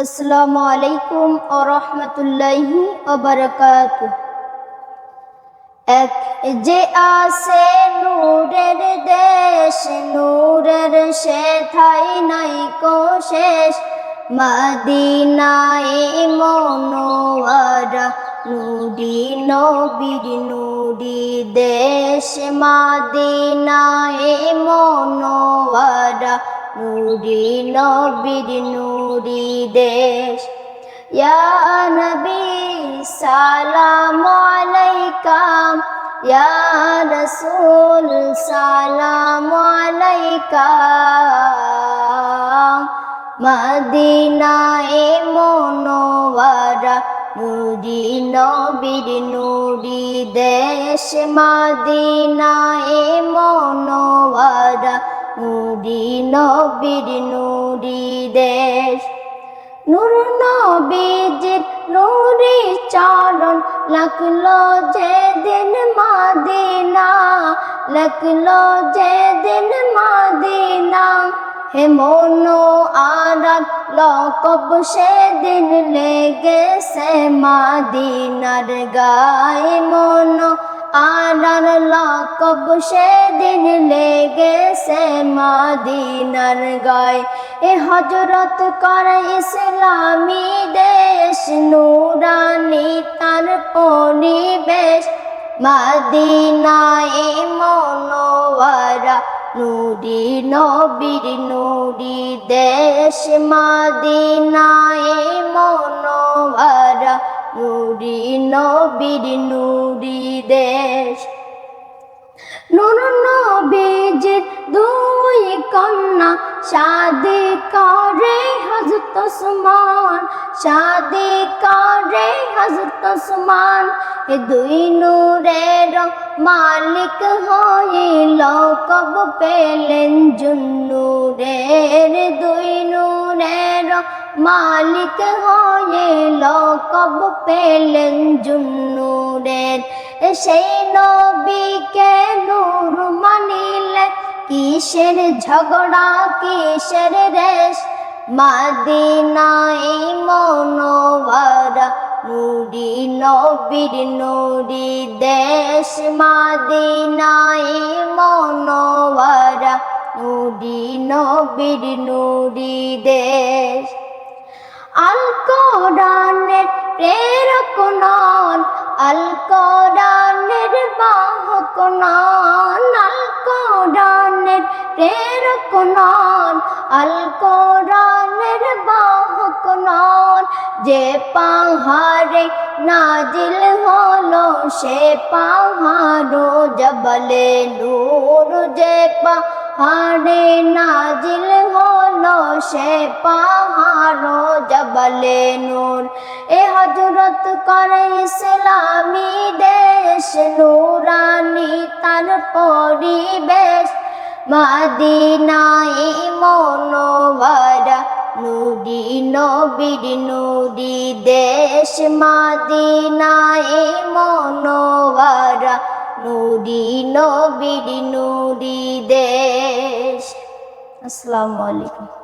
আসসালামু আলাইকুম ওয়া রাহমাতুল্লাহি ওয়া বারাকাতুহু। এক যে আছে নূরের দেশ, নূরের সেথাই নাই কো শেষ, মদিনায়ে মনোয়ারা নূরি নবীর নূরি দেশ, মদিনায়ে মনোয়ারা নূরি নবীর নূরি দেশ। ইয়া নবী সালামু আলাইকা, ইয়া রাসূল সালামু আলাইকা, মদিনায়ে মনোয়ারা নূরি নবীর নূরি দেশ, মদিনায়ে মনোয়ারা নূরি নবীর নূরি দেশ। নূর নবীজির নূরি চরণ লাগলো যেদিন মদিনা, লাগলো যেদিন মদিনা, হে মনো আরার লকব সেদিন লেগেছে মদিনার গায়ে, মনো আরার লকব সেদিন লেগেছে মদিনার গায়ে। এ হযরত করে ইসলামী দেশ, নূরানি তার পরিবেশ, মদিনায়ে মনোয়ারা নূরি নবীর নূরি দেশ, মদিনায়ে মনোয়ারা নূরি নবীর নূরি দেশ। নূর নবীজির দুই কন্যা শাদি করে হযরত ওসমান, শাদি করে হযরত ওসমান, এ দুই নূরের মালিক হয়ে লকব পেলেন জুন্নুরের, দুই নূরের মালিক হয়ে লকব পেলেন জুন্নুরের। সেই নবীকে নূর মানিলে কিসের ঝগড়া কিসের রেশ, মদিনায়ে মনোয়ারা নূরি নবীর নূরি দেশ, মদিনায়ে মনোয়ারা নূরি নবীর নূরি দেশ। আল কোরআনের প্রেরক নন, আল কোরআনের বাহক নন, আল কোরআনের প্রেরক নন, আল কোরআনের বাহক নন, যে পাহাড়ে নাজিল হলো সে পাহাড় জবলে নূর, যে পাহাড়ে নাজিল হলো সে পাহাড় জবলে নূর। এ হযরত করে ইসলামী দেশ, নূরানি তার পরিবেশ, মদিনায়ে মনোয়ারা নূরি নবীর নূরি দেশ, মদিনায়ে মনোয়ারা নূরি নবীর নূরি দেশ। আসসালামু আলাইকুম।